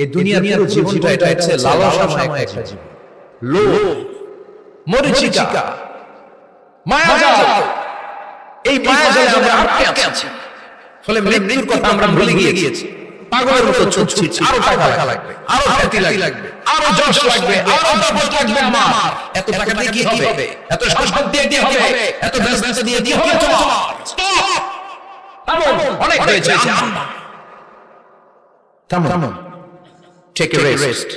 এই দুনিয়ার পুরো জীবনটা এটা হচ্ছে লালসাময় একটা জীবন। লোভ, মরিচিকা, মায়াজাল, এই মায়াজালে আমরা আটকে আছি। ফলে মৃত্যুর কথা আমরা ভুলে গিয়েছি। পাগলের মতো ছুটছি, আরো টাকা লাগবে, আরো খ্যাতি লাগবে, আরো যশ লাগবে, আরো দাপট লাগবে আমার। এত টাকা দিয়ে কি হবে? এত সম্পদ দিয়ে কি হবে? এত ব্যবসা দিয়ে কি হবে তোমার? স্টপ! অনেক হয়েছে। থামুন। Take a rest.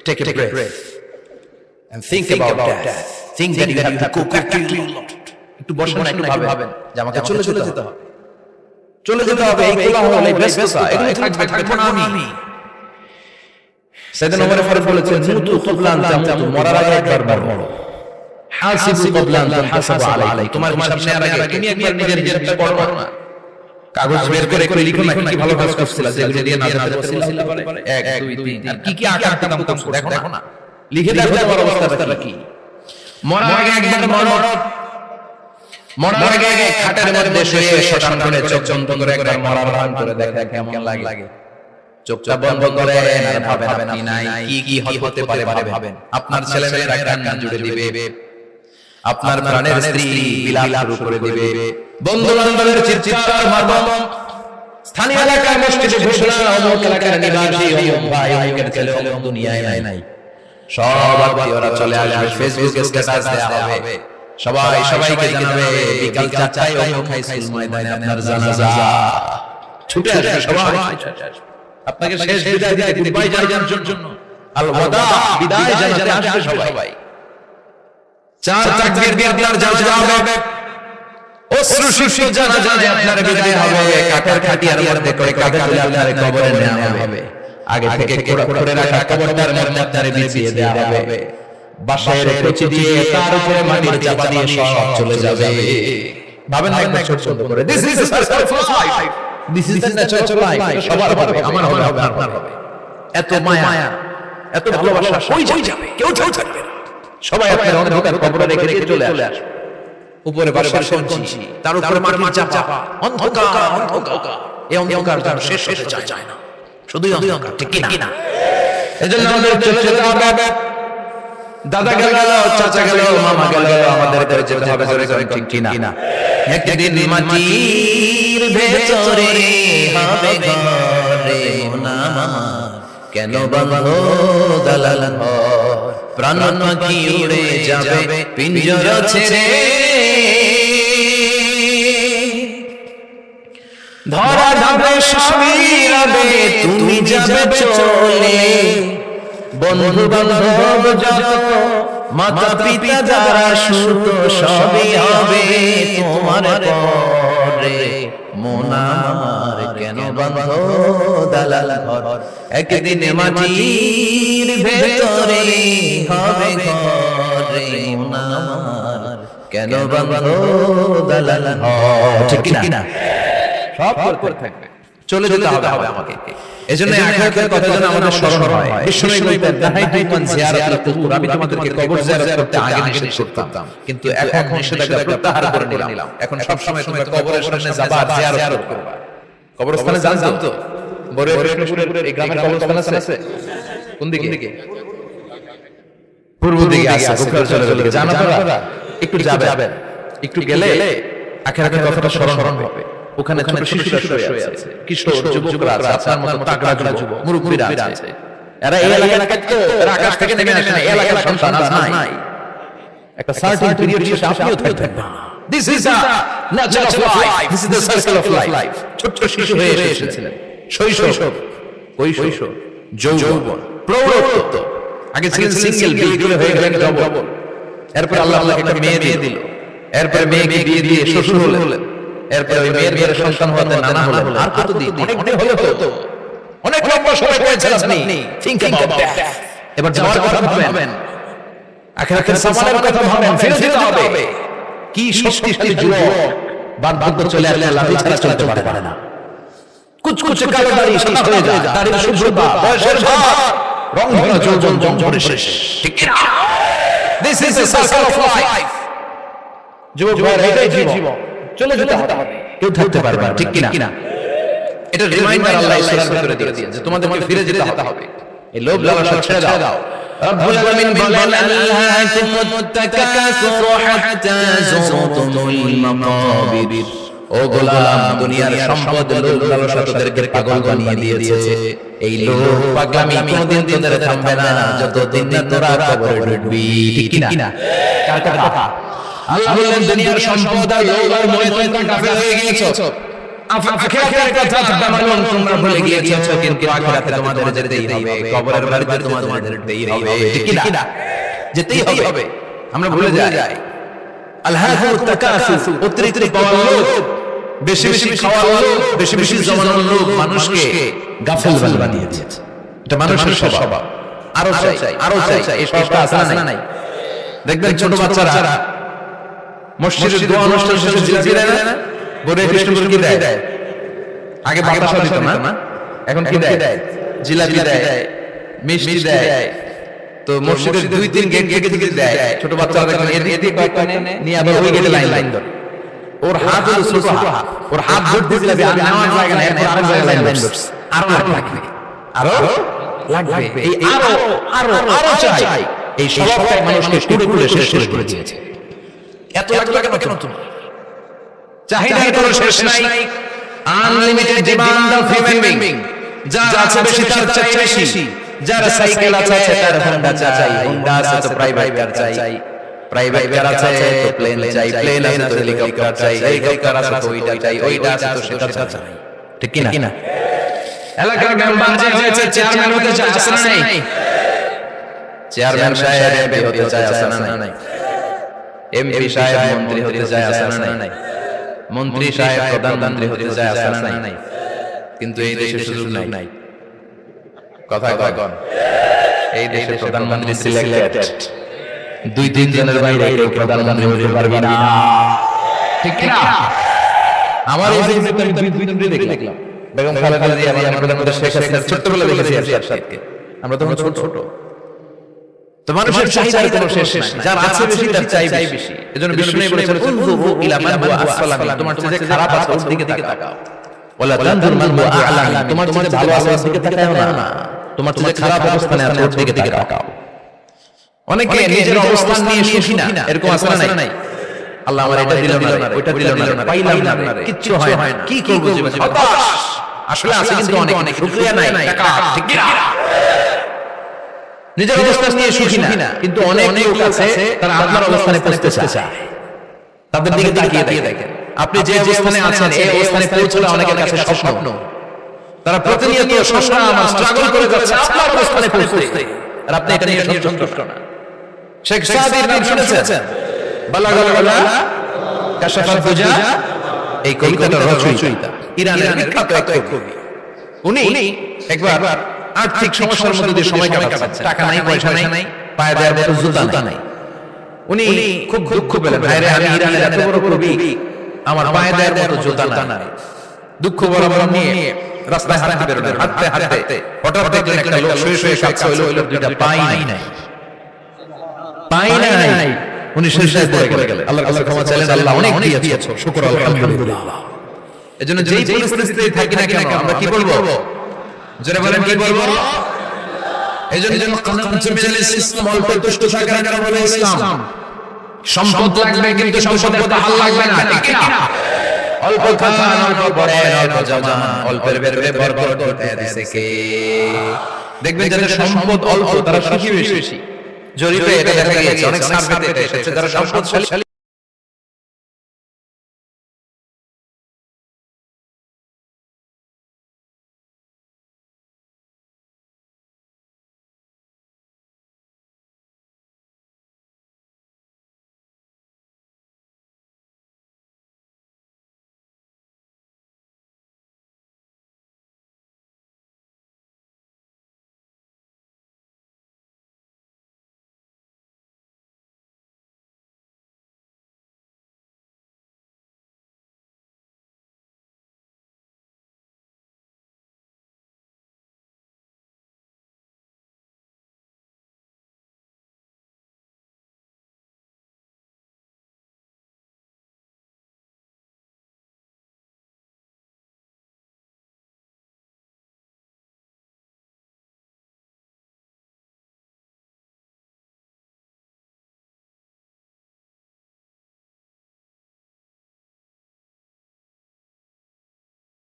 Take a breath. And think about death. Think that you have to go quickly. একটু বসেন, একটু ভাবেন যে আমাকে চলে যেতে হবে। চলে যেতে হবে, এই কোলাহল, এই ব্যস্ততা, এগুলো থাকবে না আমি। সাইয়েদনা ওমর ফারুক বলেছেন, মুতু ক্বাবলা আন তামুতু, মরার আগে একবার মরো। হাসিবু ক্বাবলা আন তুহাসাবু আলাইহি, তোমার হিসাব নেওয়ার আগে তুমি একবার নিজের হিসাবটা করো না। কাগজ বের করে লিখো না কি ভালো কাজ করছিলা, যেগুলো দিয়ে নাজাতের ওসিলা হতে পারে। 1 2 3 আর কি আকার কাম করছো দেখো না, লিখে দেখো তোমার অবস্থাটা কি। মরার আগে একবার মরো। মরার আগে খাটের মধ্যে শুয়ে শয়তান করে চোখ বন্ধ করে একবার মরার ভান করে দেখেন কেমন লাগে। চোখটা বন্ধ করেন আর ভাবেন আপনি নাই, কি হতে পারে ভাবেন। আপনার ছেলেমেয়েরা কান্না জুড়ে দিবে, আপনার প্রাণের স্ত্রী বিলাপ শুরু করে দিবে, বন্ধু বান্ধবের চিৎকার মারব, স্থানীয় এলাকায় মসজিদে ঘোষণা, অমুক এলাকার নিবাসী অমুক ভাই অমুকের ছেলে অমুক দুনিয়ায় নাই। সব আত্মীয়রা চলে আসবে, ফেসবুকে স্ট্যাটাস দেওয়া হবে, সবাইকে জানাবে বিকাল 4টায় অমুক হাই স্কুল ময়দানে আপনার জানাজা। ছুটে আসবে সবাই, আপনাকে শেষ বিদায় দিতে, গুড বাই জানানোর জন্য, আল ওয়াদা, বিদায় জানাতে আসবে সবাই। 4 তাকবীর দিয়ে আপনার জানাজা হবে, অশ্রু সিক্ত জানাজা আপনার বিদায় হবে, কাঠের খাটিয়ার মধ্যে করে কাঁধে তুলে আপনার কবরে নেওয়া হবে। আগে থেকে করে রাখা কবরটার মধ্যে আপনার বিছিয়ে দেওয়া হবে, বাঁশের কচি দিয়ে তার উপরে মাটির চাপা দিয়ে সব চলে যাবে। ভাবেন না একবার ছোট ছোট করে, this is the circle of life, this is the Nature of life. সবার হবে, আমার হবে, আপনার হবে। এত মায়া, এত ভালোবাসা কই যাবে? কেউ থাকবে না। সবাই আপনার অন্ধকার কবরে রেখে চলে আসবে। উপরে বাঁশের কঞ্চি, তার উপরে মাটির চাপা, অন্ধকার। এই অন্ধকার তার শেষ হতে চায় না, শুধুই অন্ধকার, ঠিক কি না? এজন্য আমাদের চলে যেতে হবে। দাদা গেল, চাচা গেল, মামা গেল, আমাদের করে যেতে হবে, জোরে করে ঠিক কি না? একদিন মাটির ভেতরে হবে ঘরে মোনামার, কেন বাঁধো দালাল ঘর, প্রাণ পাখি উড়ে যাবে পিঞ্জরা ছেড়ে, ধরা যাবে স্বামীর আবে তুমি যাবে চলে, বন্ধু বান্ধব যত মাতা পিতা যারা সুত সবই হবে তোমার পরে, মন আমার কেন বাঁধো দালাল ঘর, একদিন মাটির ভেতরে হবে ঘরে, মন আমার কেন বাঁধো দালাল ঘর, ঠিক কি না? সব করতে থাকবে, চলে যেতে হবে আমাকে। এজন্য আখিরাতের কথা যেন আমাদের স্মরণ হয়। বিশ্বনবী বলতেন, নাহাইতুকুম জিয়ারাতাল কুবুর, আমি তোমাদেরকে কবর জিয়ারত করতে আগে নিষেধ করতাম, কিন্তু এখন নিষেধাজ্ঞা প্রত্যাহার করে নিলাম। এখন সব সময় তোমরা কবরের সামনে যাবা, জিয়ারত করবা। কবরস্থানে যান তো, বরেপুরের এই গ্রামের কবরস্থান আছে কোন দিকে? পূর্ব দিকে আছে, বুখার চলে জানা তোরা একটু যাবেন, একটু গেলে আখিরাতের কথাটা স্মরণ হবে। ওখানে ছোট শিশুরা শুয়ে আছে, কিশোর যুবকরা আছে, আপনার মতো তাগড়া যুবক, মুরব্বিরা আছে। এরা এই এলাকায় তো, এরা আকাশ থেকে নেমে আসে না, এই এলাকার সন্তান নাই। একটা সার্টেন পিরিয়ড শেষে আপনিও থাকবেন না। This is the nature of life, this is the circle of life. ছোট শিশু হয়ে এসেছিলেন, শৈশব, কৈশোর, যৌবন, প্রৌঢ়ত্ব, আগে ছিলেন সিঙ্গেল, বিয়ে করে হয়ে গেলেন ডবল। এরপর আল্লাহ একটা মেয়ে দিয়ে দিল, এরপর মেয়েকে বিয়ে দিয়ে শ্বশুর হলেন, এরপর ওই মেয়ের সন্তান হতে নানা হলেন। আর কতদিন? অনেক দিন হলো তো, অনেক লম্বা সময় পেয়েছেন আপনি। Think about that. এবার যাওয়ার কথা ভাবেন, আখিরাতের সামানের কথা ভাবেন, ফিরে যেতে হবে। কি শক্তিশালী যুবক বার্ধক্য চলে আসলে লাঠি ছাড়া চলতে পারে না। কুচকুচে কালো দাড়ি শেষ হয়ে যায়, দাড়ির শুভ্রতা, বয়সের ভার, রং ধরা যৌবন জংধরে শেষ, ঠিক কি না? This is the circle of life. যুবক ভাই, এটাই জীবন, চলে যেতে হবে, কেউ থাকতে পারবে না, ঠিক কি না? এটা রিমাইন্ডার আল্লাহ সূরার ভিতরে দিয়েছে যে তোমাদেরকে ফিরে যেতে হবে। এই লোভ লালসা ছেড়ে দাও। রব্বুল আলামিন বলেন আল্লাহুমুত তাকাসুরু হাত্তা যুরতুমুল মাকাবির। ও গোলাম, দুনিয়ার সম্পদ লোভ লালসা তোদেরকে পাগল বানিয়ে দিয়েছে। এই লোভ পাগলামি কোনদিন তোদের থামবে না যতদিন না তোরা কবরে ঢুকবি। ঠিক কি না? কার কথা? আল্লাহ বলেন দুনিয়ার সম্পদ আর লোভ আর মোহে তোমরা কাফের হয়ে গিয়েছো। আখিরাতের কথা মালুম তোমরা ভুলে গিয়েছো, কিন্তু আখিরাতে তোমাদের যেতেই হবে, কবরের বাড়িতে তোমাদের যেতেই হবে। ঠিক কি না? যেতেই হবে। আমরা ভুলে যাই। আল্লাহুত তাকাসুর, অতিরিক্ত পাওয়ার লোভ, বেশি বেশি খাওয়ার লোভ, বেশি বেশি জমানোর লোভ মানুষকে গাফেল বানিয়ে দিয়েছে। এটা মানুষের স্বভাব। আরো চাই, আরো চাই, এই স্বভাবটা আছে না নাই? দেখবেন ছোট বাচ্চারা মসজিদের দোয়া অনুষ্ঠান শেষে জিলাপি দেয় না? বলে কৃষ্ণ কি দেয়? আগে বাতাসা দিত না, এখন কি দেয়? জিলাপি দেয়, মিষ্টি দেয়। তো মসজিদের 2-3 গেট থেকে দেয়। ছোট বাচ্চারা দেখেন এদিকে কয়েকটা নিয়ে আবার ওই গেটে লাইন ধরে। ওর হাত হলো ছোট হাত, ওর হাত ধরতে দিলে আর নেওয়ার জায়গা নাই, এরপর আরেক জায়গায় লাইন ধরছে। আরো লাগবে, আরো লাগবে, এই আরো চাই। এই স্বভাবটা মানুষকে কুড়ে শেষ করে দিয়েছে। এত লাগবে কেন তোমার? চাহিদার কোনো শেষ নাই। Unlimited demand of human being. যার আছে বেশি তার চাই বেশি। যার সাইকেল আছে তার হোন্ডা চাই, হোন্ডা আছে তো প্রাইভেট কার চাই, প্রাইভেট কার আছে তো প্লেন চাই, প্লেন আছে তো হেলিকপ্টার চাই, হেলিকপ্টার আছে তো ওইটা চাই, ওইটা আছে তো সেটা চাই। ঠিক কি না? এলাকার মেম্বার যে হয়েছে চেয়ারম্যান হতে চায় আছে না নাই? চেয়ারম্যান সাহেব এমপি হতে চায় আছে না নাই? এমপি সাহেব মন্ত্রী হতে চায় আছে না নাই? মন্ত্রী সাহেব প্রধানমন্ত্রী হতে চায় আছে না নাই? কিন্তু এই দেশে সুযোগ নাই। কথা কন, এই দেশে প্রধানমন্ত্রী সিলেক্টেড। 2-3 জনের বাইরে কেউ প্রধানমন্ত্রী হতে পারবে না। ঠিক কি না? আমার এই দেশে আমি 2 জনকে দেখলাম। বেগম খালেদা জিয়া, আমার প্রধানমন্ত্রী শেখ হাসিনা ছোটবেলা দেখেছি এরশাদকে। আমরা তখন ছোট। তো মানুষের চাহিদার কোনো শেষ নাই। যার আছে বেশি তার চাই বেশি। এজন্য বিষ্ণু বলেছেন উনজুরু ইলা মান হুয়া আসফালা মিনকুম, তোমার চেয়ে খারাপ আছে ওর দিকে তাকাও। ওয়ালা তানজুর মান হুয়া আ'লা মিনকুম, তোমার চেয়ে ভালো আছে ওর দিকে তাকাও না। তোমার চেয়ে খারাপ অবস্থানে আছে ওর দিকে তাকাও। অনেকে নিজের অবস্থান নিয়ে সুখী না, এরকম আছে না নাই? আল্লাহ আমার এটা দিল না, ওইটা দিল না, পাইলাম না, কিচ্ছু হয় না, কি করব জীবনে? হতাশ। আসলে আছে কিন্তু অনেক শুকরিয়া নাই, টাকা। ঠিক কি না? নিজের অবস্থান নিয়ে সুখী না, কিন্তু অনেক লোক আছে তারা আপনার অবস্থানে পৌঁছতে চায়। তাদের দিকে তাকিয়ে দেখেন, আপনি যে অবস্থানে আছেন এই অবস্থানে পৌঁছাটা অনেকের কাছে স্বপ্ন। তারা প্রতিনিয়ত সংগ্রাম আর স্ট্রাগল করে যাচ্ছে আপনার অবস্থানে পৌঁছতে, আর আপনি এটা নিয়ে সন্তুষ্ট না। শেখ সাদির নাম শুনেছেন? বালাগাল ওয়ালা কাশাফাত দুজা, এই কবিতাটার রচয়িতা ইরানের বিখ্যাত এক কবি। উনি একবার আর্থিক সমস্যার মধ্যে দিয়ে সময় কাটাচ্ছেন, টাকা নাই, পয়সা নাই, পায়ে দেওয়ার মতো জুতা নাই। উনি খুব দুঃখ পেলেন, ভাইরে আমি ইরানের এত বড় কবি, আমার পায়ে দেওয়ার মতো জুতা নাই। দুঃখ বরাবর নিয়ে রাস্তায় হাঁটতে বেরোলেন। হাঁটতে হঠাৎ দেখলেন একটা লোক শুয়ে কাঁদছে, ওই লোকের দুইটা পাই নাই। উনি শেষদায় পড়ে গেলেন, আল্লাহর কাছে ক্ষমা চাইলেন, আল্লাহ অনেক দিয়েছো, শুকর আলহামদুলিল্লাহ। এজন্য যেই পরিস্থিতিতে থাকি না কেন আমরা কি বলবো? জোরে বলেন কি বলবো? এজন্য কানাতুল মিনাল ইসলাম, অল্প তুষ্ট থাকার কারণে বলে ইসলাম। সম্পদ লাগবে কিন্তু সম্পদের হাল লাগবে না। ঠিক কি না? অল্প খান, অল্প পড়েন, অল্প জমান, অল্পের ভেতরে বরকত ঢুকিয়ে দিয়েছে কে? দেখবেন যাদের সম্পদ অল্প তারা সুখী বেশি। জরিপে এটা দেখা গেছে, অনেক সার্ভেতে এসেছে, যারা সম্পদশালী